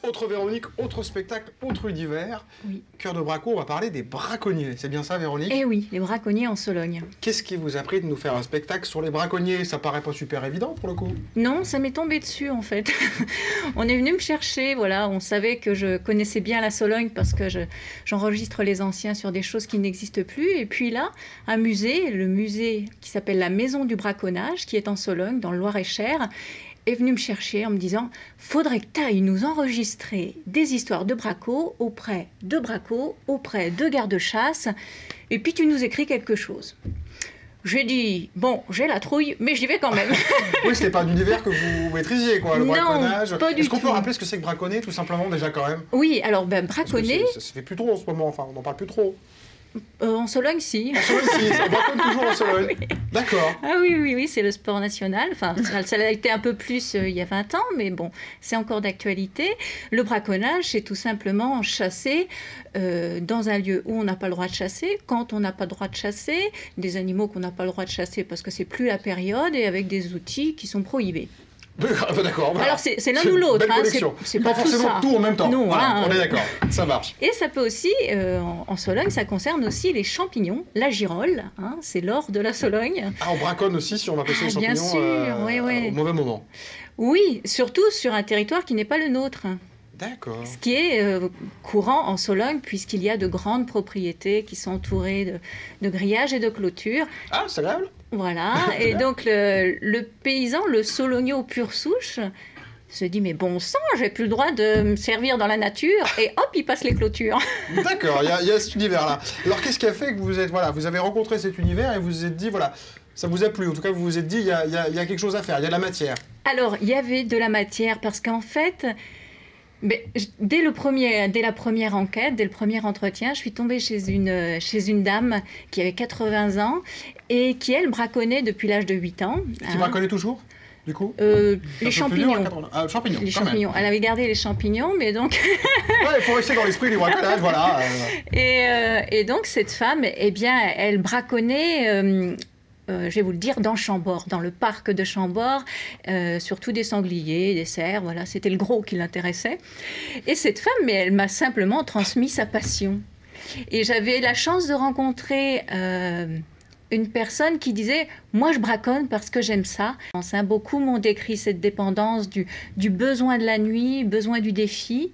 Autre Véronique, autre spectacle, autre univers. Oui. Cœur de Braco, on va parler des braconniers. C'est bien ça, Véronique? Eh oui, les braconniers en Sologne. Qu'est-ce qui vous a pris de nous faire un spectacle sur les braconniers? Ça paraît pas super évident pour le coup. Non, ça m'est tombé dessus en fait. On est venu me chercher, voilà. On savait que je connaissais bien la Sologne parce que j'enregistre les anciens sur des choses qui n'existent plus. Et puis là, un musée, le musée qui s'appelle la Maison du Braconnage, qui est en Sologne, dans le Loir-et-Cher, est venu me chercher en me disant « Faudrait que tu ailles nous enregistrer des histoires de bracos auprès de bracos, auprès de gardes-chasse, et puis tu nous écris quelque chose. » J'ai dit « Bon, j'ai la trouille, mais j'y vais quand même. » Oui, c'était pas un univers que vous maîtrisiez, quoi, le braconnage. Non, pas du tout. Est-ce qu'on peut rappeler ce que c'est que braconner, tout simplement, déjà, quand même? Oui, alors ben, braconner... Ça se fait plus trop en ce moment, enfin, on n'en parle plus trop. En Sologne, si. En Sologne, si, on braconne toujours en Sologne. Oui. D'accord. Ah oui, c'est le sport national. Enfin, ça l'a été un peu plus il y a 20 ans, mais bon, c'est encore d'actualité. Le braconnage, c'est tout simplement chasser dans un lieu où on n'a pas le droit de chasser, quand on n'a pas le droit de chasser, des animaux qu'on n'a pas le droit de chasser parce que c'est plus la période, et avec des outils qui sont prohibés. D'accord. Voilà. Alors c'est l'un ou l'autre, hein, c'est pas forcément tout en même temps. Non, voilà, hein, on est d'accord, ça marche. Et ça peut aussi, en Sologne, ça concerne aussi les champignons, la girole, hein, c'est l'or de la Sologne. Ah, on braconne aussi si on va pêcher les champignons bien sûr, oui. au mauvais moment. Oui, surtout sur un territoire qui n'est pas le nôtre. D'accord. Ce qui est courant en Sologne, puisqu'il y a de grandes propriétés qui sont entourées de grillages et de clôtures. Ah, c'est agréable. Voilà, et donc le paysan, le sologno pure souche, se dit mais bon sang, j'ai plus le droit de me servir dans la nature, et hop, il passe les clôtures. D'accord, il y a cet univers-là. Alors qu'est-ce qui a fait que vous avez rencontré cet univers et vous vous êtes dit, voilà, ça vous a plu, en tout cas vous vous êtes dit, il y a quelque chose à faire, il y a de la matière. Alors, il y avait de la matière, parce qu'en fait... Mais dès la première enquête, dès le premier entretien, je suis tombée chez une dame qui avait 80 ans et qui, elle, braconnait depuis l'âge de 8 ans. Qui braconnait toujours, du coup? Les champignons. Champignons, les champignons. Elle avait gardé les champignons, mais donc... Ouais, il faut rester dans l'esprit du braconnage, voilà. Et donc, cette femme, eh bien, elle braconnait... je vais vous le dire, dans Chambord, dans le parc de Chambord, surtout des sangliers, des cerfs, voilà, c'était le gros qui l'intéressait. Et cette femme, mais elle m'a simplement transmis sa passion. Et j'avais la chance de rencontrer une personne qui disait « Moi, je braconne parce que j'aime ça ». Beaucoup m'ont décrit cette dépendance du besoin de la nuit, besoin du défi.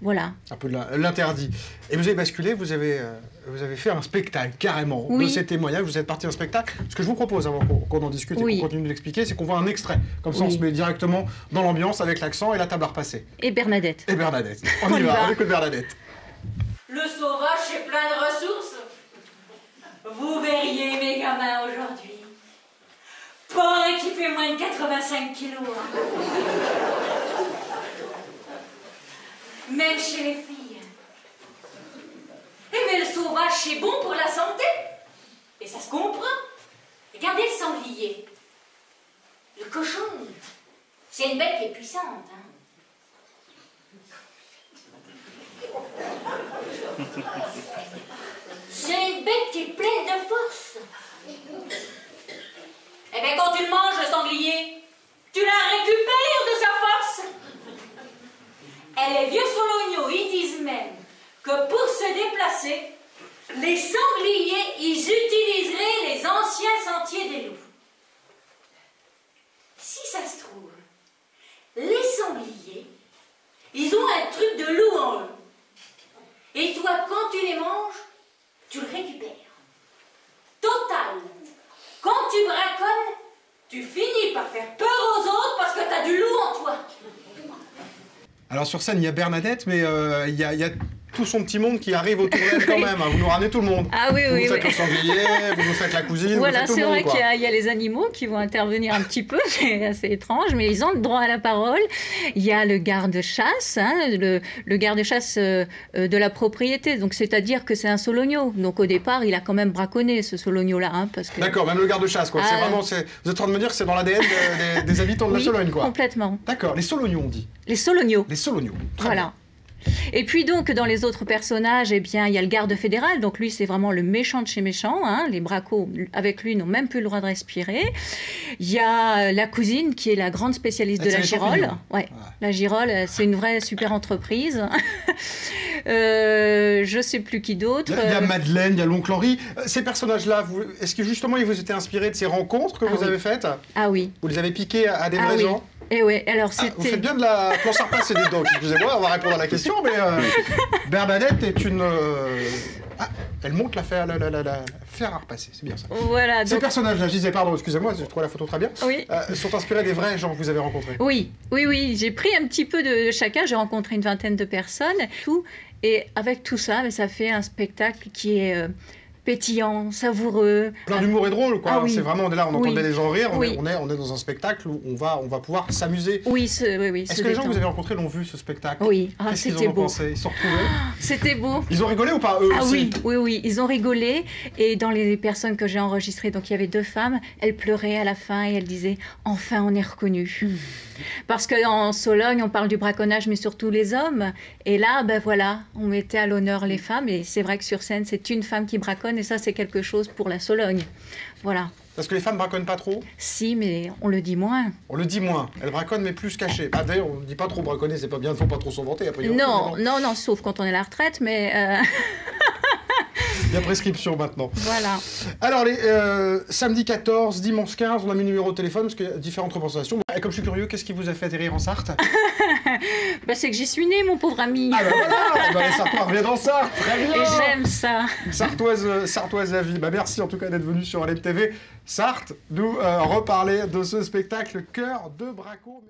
Voilà. Un peu de l'interdit. Et vous avez basculé, vous avez fait un spectacle, carrément, oui. de ces témoignages, vous êtes parti en spectacle. Ce que je vous propose, avant qu'on en discute et qu'on continue de l'expliquer, c'est qu'on voit un extrait. Comme ça, on se met directement dans l'ambiance avec l'accent et la table à repasser. Et Bernadette. Et Bernadette. On y va, on écoute Bernadette. Le sauvage est plein de ressources. Vous verriez mes gamins aujourd'hui. Pas un qui fait moins de 85 kilos. Hein. Même chez les filles. Eh mais le sauvage, c'est bon pour la santé. Et ça se comprend. Regardez le sanglier. Le cochon, c'est une bête qui est puissante. Hein. C'est une bête qui est pleine de force. Eh bien, quand tu le manges, le sanglier, tu la récupères de sa force. Et les vieux solognos, ils disent même que pour se déplacer, les sangliers, ils utiliseraient les anciens sentiers des loups. Si ça se trouve, les sangliers, ils ont un truc de loup en eux. Et toi, quand tu les manges, tu le récupères. Total. Quand tu braconnes, tu finis par faire peur aux autres parce que t'as du loup en toi. Alors sur scène, il y a Bernadette, mais il y a tout son petit monde qui arrive autour d'elle quand même. Hein. Vous nous ramenez tout le monde. Ah oui, vous oui. Vous faites le sanglier, vous nous faites la cousine, voilà, vous faites tout le monde. Voilà, c'est vrai qu'il y a les animaux qui vont intervenir un petit peu, c'est assez étrange, mais ils ont le droit à la parole. Il y a le garde-chasse, hein, le garde-chasse de la propriété, donc c'est-à-dire que c'est un sologno. Donc au départ, il a quand même braconné ce sologno-là. Hein, que... D'accord, même le garde-chasse, quoi. C'est vraiment, vous êtes en train de me dire que c'est dans l'ADN des habitants de la Sologne, quoi. Complètement. D'accord, les solognos, on dit. Les solognos. Les solognos. Voilà. Et puis donc, dans les autres personnages, eh bien, il y a le garde fédéral. Donc lui, c'est vraiment le méchant de chez méchant. Hein. Les bracos, avec lui, n'ont même plus le droit de respirer. Il y a la cousine, qui est la grande spécialiste de la girole. Ouais. La girole, c'est une vraie super entreprise. Je sais plus qui d'autre. Il y a Madeleine, il y a l'oncle Henri. Ces personnages-là, est-ce que justement, ils vous étaient inspirés de ces rencontres que vous avez faites? Ah oui. Vous les avez piqués à des vrais gens? Et ouais, alors c'était... vous faites bien de la planche à repasser, dites donc. Excusez-moi, on va répondre à la question, mais Bernadette est une... elle monte la fer à repasser, c'est bien ça. Voilà. Ces personnages-là, je disais, pardon, excusez-moi, je trouve la photo très bien, oui. Sont inspirés des vrais gens que vous avez rencontrés. Oui, oui, oui. J'ai pris un petit peu de chacun, j'ai rencontré une vingtaine de personnes, tout. Et avec tout ça, ça fait un spectacle qui est... pétillant, savoureux. Plein d'humour et drôle, quoi. Ah, oui. C'est vraiment, on est là, on entendait les gens rire, oui. on est dans un spectacle où on va pouvoir s'amuser. Oui, oui. Est-ce que les gens que vous avez rencontrés l'ont vu, ce spectacle? Oui, qu'est-ce c'était beau. Ils se sont retrouvés? C'était beau. Ils ont rigolé ou pas, eux aussi? Oui, ils ont rigolé. Et dans les personnes que j'ai enregistrées, donc il y avait 2 femmes, elles pleuraient à la fin et elles disaient « Enfin, on est reconnus ». Parce qu'en Sologne, on parle du braconnage, mais surtout les hommes. Et là, voilà, on mettait à l'honneur les femmes. Et c'est vrai que sur scène, c'est une femme qui braconne. Et ça, c'est quelque chose pour la Sologne. Voilà. Parce que les femmes braconnent pas trop? Si, mais on le dit moins. On le dit moins. Elles braconnent, mais plus cachées. D'ailleurs, on ne dit pas trop braconner, c'est pas bien, faut pas trop s'en vanter. Après, non, sauf quand on est à la retraite, mais... Il y a prescription maintenant. Voilà. Alors, samedi 14, dimanche 15, on a mis le numéro de téléphone parce qu'il y a différentes représentations. Et comme je suis curieux, qu'est-ce qui vous a fait atterrir en Sarthe? C'est que j'y suis née, mon pauvre ami. Ah voilà, les Sartois reviennent en Sarthe, très bien. Et j'aime ça. Sartoise la vie. Merci en tout cas d'être venu sur LMTV Sarthe, nous reparler de ce spectacle Cœur de Braco.